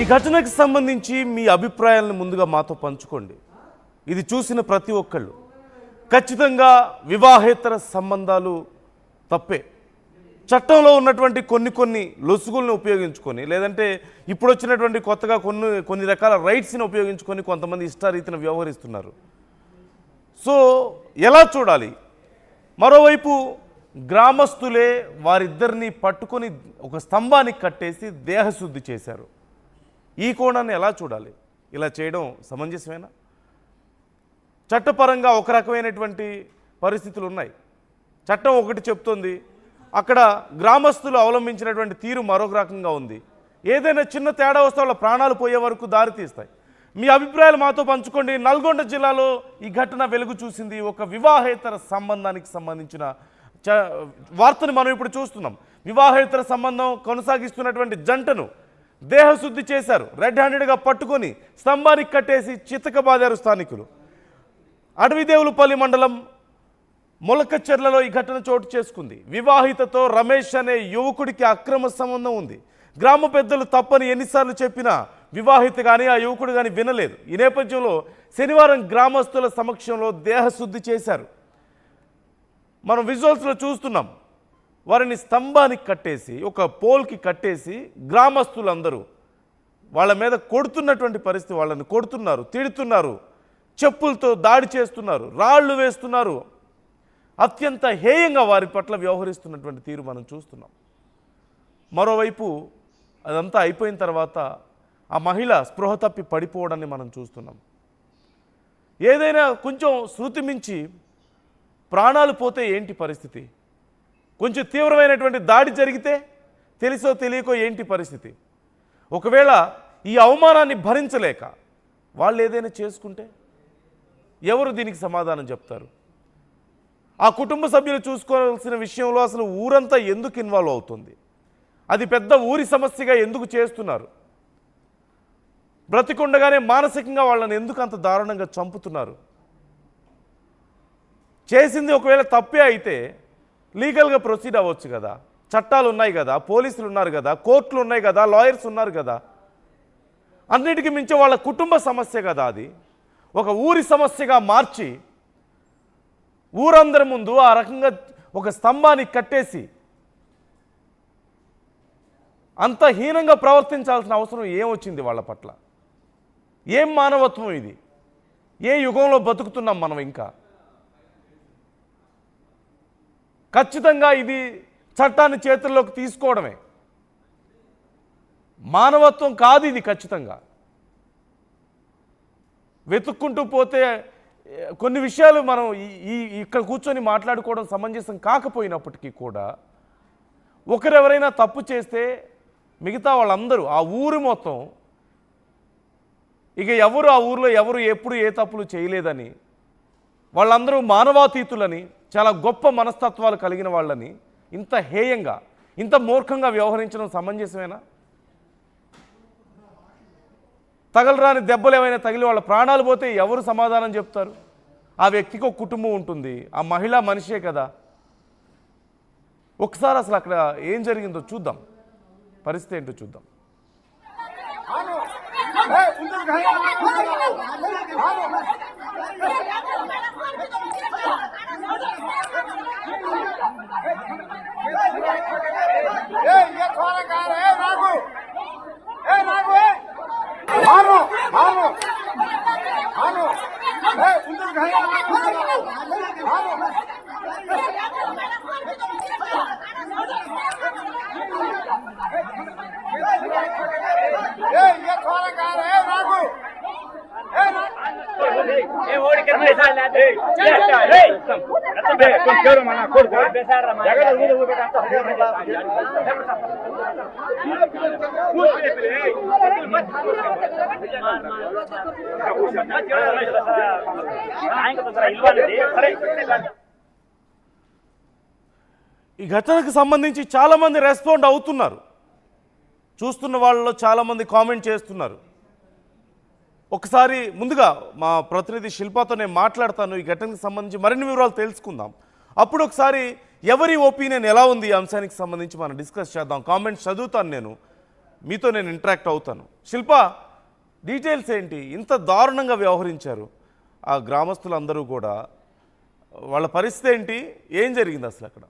ఈ ఘటనకు సంబంధించి మీ అభిప్రాయాలను ముందుగా మాతో పంచుకోండి. ఇది చూసిన ప్రతి ఒక్కళ్ళు ఖచ్చితంగా వివాహేతర సంబంధాలు తప్పే. చట్టంలో ఉన్నటువంటి కొన్ని లొసుగులను ఉపయోగించుకొని, లేదంటే ఇప్పుడు వచ్చినటువంటి కొత్తగా కొన్ని రకాల రైట్స్ని ఉపయోగించుకొని కొంతమంది ఇష్టారీతిని వ్యవహరిస్తున్నారు. సో ఎలా చూడాలి? మరోవైపు గ్రామస్తులే వారిద్దరిని పట్టుకొని ఒక స్తంభానికి కట్టేసి దేహశుద్ధి చేశారు. ఈ కోణాన్ని ఎలా చూడాలి? ఇలా చేయడం సమంజసమేనా? చట్టపరంగా ఒక రకమైనటువంటి పరిస్థితులు ఉన్నాయి. చట్టం ఒకటి చెప్తోంది, అక్కడ గ్రామస్తులు అవలంబించినటువంటి తీరు మరొక రకంగా ఉంది. ఏదైనా చిన్న తేడా వస్తే వాళ్ళ ప్రాణాలు పోయే వరకు దారితీస్తాయి. మీ అభిప్రాయాలు మాతో పంచుకోండి. నల్గొండ జిల్లాలో ఈ ఘటన వెలుగు చూసింది. ఒక వివాహేతర సంబంధానికి సంబంధించిన వార్తను మనం ఇప్పుడు చూస్తున్నాం. వివాహేతర సంబంధం కొనసాగిస్తున్నటువంటి జంటను దేహశుద్ధి చేశారు. రెడ్ హ్యాండెడ్గా పట్టుకొని స్తంభానికి కట్టేసి చితకబాదారు స్థానికులు. అడవిదేవులపల్లి మండలం మొలకచెర్లలో ఈ ఘటన చోటు చేసుకుంది. వివాహితతో రమేష్ అనే యువకుడికి అక్రమ సంబంధం ఉంది. గ్రామ పెద్దలు తప్పని ఎన్నిసార్లు చెప్పినా వివాహిత కానీ ఆ యువకుడు కానీ వినలేదు. ఈ నేపథ్యంలో శనివారం గ్రామస్తుల సమక్షంలో దేహశుద్ధి చేశారు. మనం విజువల్స్లో చూస్తున్నాం. వారిని స్తంభానికి కట్టేసి, ఒక పోల్కి కట్టేసి గ్రామస్తులందరూ వాళ్ళ మీద కొడుతున్నటువంటి పరిస్థితి. వాళ్ళని కొడుతున్నారు, తిడుతున్నారు, చెప్పులతో దాడి చేస్తున్నారు, రాళ్ళు వేస్తున్నారు. అత్యంత హేయంగా వారి పట్ల వ్యవహరిస్తున్నటువంటి తీరు మనం చూస్తున్నాం. మరోవైపు అదంతా అయిపోయిన తర్వాత ఆ మహిళ స్పృహ తప్పి పడిపోవడాన్ని మనం చూస్తున్నాం. ఏదైనా కొంచెం శృతి మించి ప్రాణాలు పోతే ఏంటి పరిస్థితి? కొంచెం తీవ్రమైనటువంటి దాడి జరిగితే తెలిసో తెలియకో ఏంటి పరిస్థితి? ఒకవేళ ఈ అవమానాన్ని భరించలేక వాళ్ళు ఏదైనా చేసుకుంటే ఎవరు దీనికి సమాధానం చెప్తారు? ఆ కుటుంబ సభ్యులు చూసుకోవాల్సిన విషయంలో అసలు ఊరంతా ఎందుకు ఇన్వాల్వ్ అవుతుంది? అది పెద్ద ఊరి సమస్యగా ఎందుకు చేస్తున్నారు? బ్రతికుండగానే మానసికంగా వాళ్ళని ఎందుకు అంత దారుణంగా చంపుతున్నారు? చేసింది ఒకవేళ తప్పే అయితే లీగల్గా ప్రొసీడ్ అవ్వచ్చు కదా. చట్టాలు ఉన్నాయి కదా, పోలీసులు ఉన్నారు కదా, కోర్టులు ఉన్నాయి కదా, లాయర్స్ ఉన్నారు కదా. అన్నిటికీ మించి వాళ్ళ కుటుంబ సమస్య కదా. అది ఒక ఊరి సమస్యగా మార్చి ఊరందరి ముందు ఆ రకంగా ఒక స్తంభాన్ని కట్టేసి అంత హీనంగా ప్రవర్తించాల్సిన అవసరం ఏమొచ్చింది వాళ్ళ పట్ల? ఏం మానవత్వం ఇది? ఏ యుగంలో బతుకుతున్నాం మనం? ఇంకా ఖచ్చితంగా ఇది చట్టాన్ని చేతుల్లోకి తీసుకోవడమే. మానవత్వం కాదు ఇది. ఖచ్చితంగా వెతుక్కుంటూ పోతే కొన్ని విషయాలు మనం ఇక్కడ కూర్చొని మాట్లాడుకోవడం సమంజసం కాకపోయినప్పటికీ కూడా ఒకరెవరైనా తప్పు చేస్తే మిగతా వాళ్ళందరూ, ఆ ఊరు మొత్తం, ఇక ఎవరు ఆ ఊరిలో ఎవరు ఎప్పుడు ఏ తప్పులు చేయలేదని, వాళ్ళందరూ మానవాతీతులని, చాలా గొప్ప మనస్తత్వాలు కలిగిన వాళ్ళని ఇంత హేయంగా, ఇంత మూర్ఖంగా వ్యవహరించడం సమంజసమేనా? తగలరాని దెబ్బలు ఏమైనా తగిలి వాళ్ళ ప్రాణాలు పోతే ఎవరు సమాధానం చెప్తారు? ఆ వ్యక్తికి ఒక కుటుంబం ఉంటుంది, ఆ మహిళ మనిషే కదా. ఒకసారి అసలు అక్కడ ఏం జరిగిందో చూద్దాం, పరిస్థితి ఏంటో చూద్దాం. ఈ ఘటనకు సంబంధించి చాలా మంది రెస్పాండ్ అవుతున్నారు. చూస్తున్న వాళ్ళలో చాలా మంది కామెంట్ చేస్తున్నారు. ఒకసారి ముందుగా మా ప్రతినిధి శిల్పతో నేను మాట్లాడతాను. ఈ ఘటనకు సంబంధించి మరిన్ని వివరాలు తెలుసుకుందాం. అప్పుడు ఒకసారి ఎవరి ఒపీనియన్ ఎలా ఉంది ఈ అంశానికి సంబంధించి మనం డిస్కస్ చేద్దాం. కామెంట్స్ చదువుతాను నేను. మీతో నేను ఇంటరాక్ట్ అవుతాను. శిల్ప, డీటెయిల్స్ ఏంటి? ఇంత దారుణంగా వ్యవహరించారు ఆ గ్రామస్తులందరూ కూడా, వాళ్ళ పరిస్థితి ఏంటి? ఏం జరిగింది అసలు అక్కడ?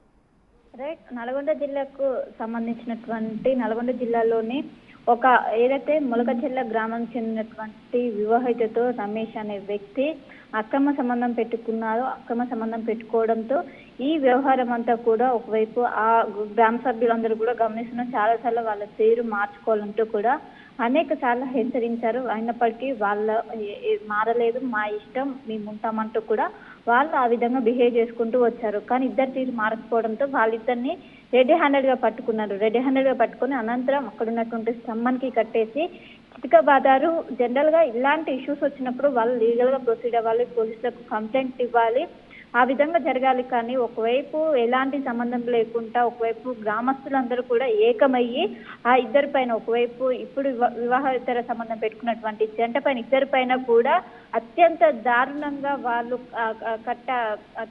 రైట్. నల్గొండ జిల్లాకు సంబంధించినటువంటి నల్గొండ జిల్లాలోని ఒక ఏదైతే ములకచెల్ల గ్రామం చెందినటువంటి వివాహితతో రమేష్ అనే వ్యక్తి అక్రమ సంబంధం పెట్టుకున్నారు. అక్రమ సంబంధం పెట్టుకోవడంతో ఈ వ్యవహారం అంతా కూడా ఒకవైపు ఆ గ్రామ సభ్యులందరూ కూడా చాలా చాలాసార్లు వాళ్ళ పేరు మార్చుకోవాలంటూ కూడా అనేక సార్లు హెచ్చరించారు. అయినప్పటికీ వాళ్ళ మారలేదు, మా ఇష్టం మేము ఉంటామంటూ కూడా వాళ్ళు ఆ విధంగా బిహేవ్ చేసుకుంటూ వచ్చారు. కానీ ఇద్దరు తీరు మారకపోవడంతో వాళ్ళిద్దరిని రెడీ హ్యాండెడ్గా పట్టుకున్నారు. రెడీ హ్యాండెడ్గా పట్టుకుని అనంతరం అక్కడ ఉన్నటువంటి స్తంభానికి కట్టేసి చితకబాదారు. జనరల్గా ఇలాంటి ఇష్యూస్ వచ్చినప్పుడు వాళ్ళు లీగల్గా ప్రొసీడ్ అవ్వాలి, పోలీసులకు కంప్లైంట్ ఇవ్వాలి, ఆ విధంగా జరగాలి. కానీ ఒకవైపు ఎలాంటి సంబంధం లేకుండా ఒకవైపు గ్రామస్తులందరూ కూడా ఏకమయ్యి ఆ ఇద్దరి పైన, ఒకవైపు ఇప్పుడు వివాహేతర సంబంధం పెట్టుకున్నటువంటి జంట పైన ఇద్దరి పైన కూడా అత్యంత దారుణంగా వాళ్ళు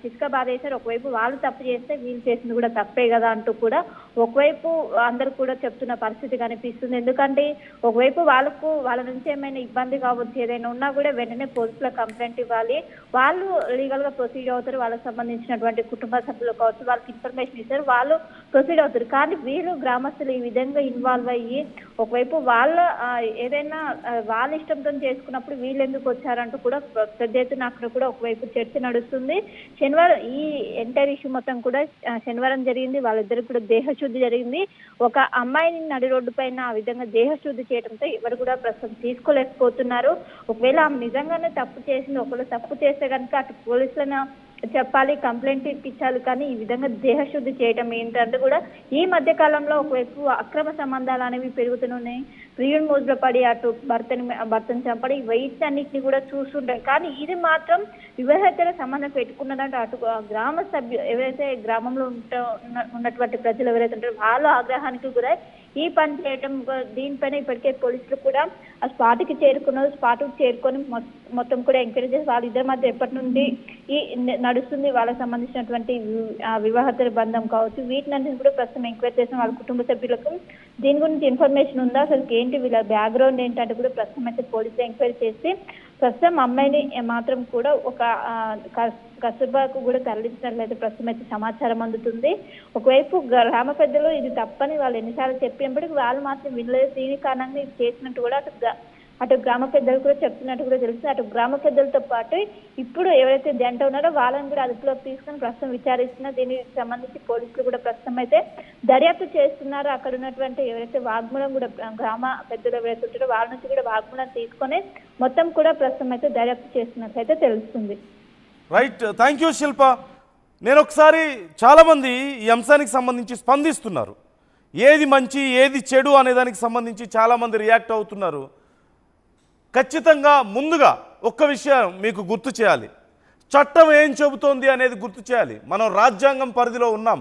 చితక బాధేశారు. ఒకవైపు వాళ్ళు తప్పు చేస్తే వీళ్ళు చేసింది కూడా తప్పే కదా అంటూ కూడా ఒకవైపు అందరూ కూడా చెప్తున్న పరిస్థితి కనిపిస్తుంది. ఎందుకంటే ఒకవైపు వాళ్ళ నుంచి ఏమైనా ఇబ్బంది కావచ్చు, ఏదైనా ఉన్నా కూడా వెంటనే పోలీసులకు కంప్లైంట్ ఇవ్వాలి, వాళ్ళు లీగల్ గా ప్రొసీడ్ అవుతారు. వాళ్ళకి సంబంధించినటువంటి కుటుంబ సభ్యులు కావచ్చు, వాళ్ళకి ఇన్ఫర్మేషన్ ఇస్తారు, వాళ్ళు ప్రొసీడ్ అవుతారు. కానీ వీళ్ళు గ్రామస్తులు ఈ విధంగా ఇన్వాల్వ్ అయ్యి ఒకవైపు వాళ్ళ ఏదైనా వాళ్ళ ఇష్టంతో చేసుకున్నప్పుడు వీళ్ళు ఎందుకు వచ్చారంటూ కూడా పెద్ద ఎత్తున అక్కడ కూడా ఒకవైపు చర్చ నడుస్తుంది. శనివారం ఈ ఎంటైర్ ఇష్యూ మొత్తం కూడా శనివారం జరిగింది. వాళ్ళిద్దరికి కూడా దేహశుద్ధి జరిగింది. ఒక అమ్మాయిని నడి రోడ్డు పైన ఆ విధంగా దేహశుద్ధి చేయడంతో ఎవరు కూడా ప్రస్తుతం తీసుకోలేకపోతున్నారు. ఒకవేళ ఆమె నిజంగానే తప్పు చేసింది, ఒకవేళ తప్పు చేస్తే కనుక అటు పోలీసులను చెప్పాలి, కంప్లైంట్ ఇప్పించాలి. కానీ ఈ విధంగా దేహశుద్ధి చేయడం ఏంటంటే కూడా ఈ మధ్య కాలంలో ఒకవైపు అక్రమ సంబంధాలు అనేవి పెరుగుతున్నాయి. ప్రియుని మోజులో పడి అటు భర్తను చంపడి వీటన్నిటిని కూడా చూస్తుంటాయి. కానీ ఇది మాత్రం వివాహేతర సంబంధం పెట్టుకున్నదంటే అటు గ్రామ సభ్యులు ఎవరైతే గ్రామంలో ఉన్నటువంటి ప్రజలు ఎవరైతే ఉంటారో వాళ్ళ ఆగ్రహానికి గురై ఈ పని చేయడం, దీనిపైన ఇప్పటికే పోలీసులు కూడా ఆ స్పాట్కి చేరుకున్నారు. స్పాట్కి చేరుకొని మొత్తం కూడా ఎంకరేజ్ చేసి వాళ్ళిద్దరి మధ్య ఎప్పటి నుండి ఈ నడుస్తుంది వాళ్ళకి సంబంధించినటువంటి వివాహేతర బంధం కావచ్చు, వీటిని కూడా ప్రస్తుతం ఎంక్వైరీ చేసిన వాళ్ళ కుటుంబ సభ్యులకు దీని గురించి ఇన్ఫర్మేషన్ ఉందా, అసలు ఏంటి వీళ్ళ బ్యాక్గ్రౌండ్ ఏంటంటే కూడా ప్రస్తుతం అయితే పోలీసులు ఎంక్వైరీ చేసి ప్రస్తుతం అమ్మాయిని మాత్రం కూడా ఒక కస్తూర్బాకు కూడా తరలించినట్లయితే ప్రస్తుతం అయితే సమాచారం అందుతుంది. ఒకవైపు గ్రామ పెద్దలు ఇది తప్పని వాళ్ళు ఎన్నిసార్లు చెప్పినప్పటికీ వాళ్ళు మాత్రం వినలేదు. దీని కారణంగా ఇది చేసినట్టు కూడా అటు గ్రామ పెద్దలు కూడా చెప్తున్నట్టు కూడా తెలుస్తుంది. అటు గ్రామ పెద్దలతో పాటు ఇప్పుడు ఎవరైతే జంట ఉన్నారో వాళ్ళని కూడా అదుపులోకి తీసుకొని ప్రస్తుతం విచారిస్తున్నారు. దీనికి సంబంధించి పోలీసులు కూడా ప్రస్తుతం అయితే దర్యాప్తు చేస్తున్నారు. అక్కడ ఉన్నటువంటి ఎవరైతే వాగ్మూలం కూడా గ్రామ పెద్దలు ఎవరైతే ఉంటారో వాళ్ళ నుంచి కూడా వాగ్మూలం తీసుకొని మొత్తం కూడా ప్రస్తుతం అయితే దర్యాప్తు చేస్తున్నట్లయితే తెలుస్తుంది. రైట్, థ్యాంక్ యూ శిల్ప. నేను ఒకసారి చాలామంది ఈ అంశానికి సంబంధించి స్పందిస్తున్నారు. ఏది మంచి ఏది చెడు అనే దానికి సంబంధించి చాలామంది రియాక్ట్ అవుతున్నారు. ఖచ్చితంగా ముందుగా ఒక్క విషయం మీకు గుర్తు చేయాలి, చట్టం ఏం చెబుతోంది అనేది గుర్తు చేయాలి. మనం రాజ్యాంగం పరిధిలో ఉన్నాం,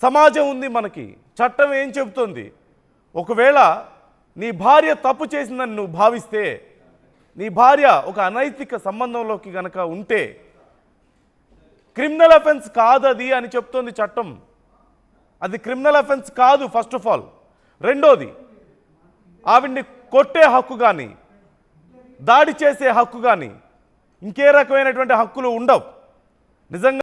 సమాజం ఉంది మనకి, చట్టం ఏం చెబుతోంది. ఒకవేళ నీ భార్య తప్పు చేసిందని నువ్వు భావిస్తే, నీ భార్య ఒక అనైతిక సంబంధంలోకి గనక ఉంటే క్రిమినల్ అఫెన్స్ కాదు అది అని చెప్తోంది చట్టం. అది క్రిమినల్ అఫెన్స్ కాదు ఫస్ట్ ఆఫ్ ఆల్. రెండోది, ఆవిడ్ని కొట్టే హక్కు కానీ దాడి చేసే హక్కు కానీ ఇంకే రకమైనటువంటి హక్కులు ఉండవు. నిజంగా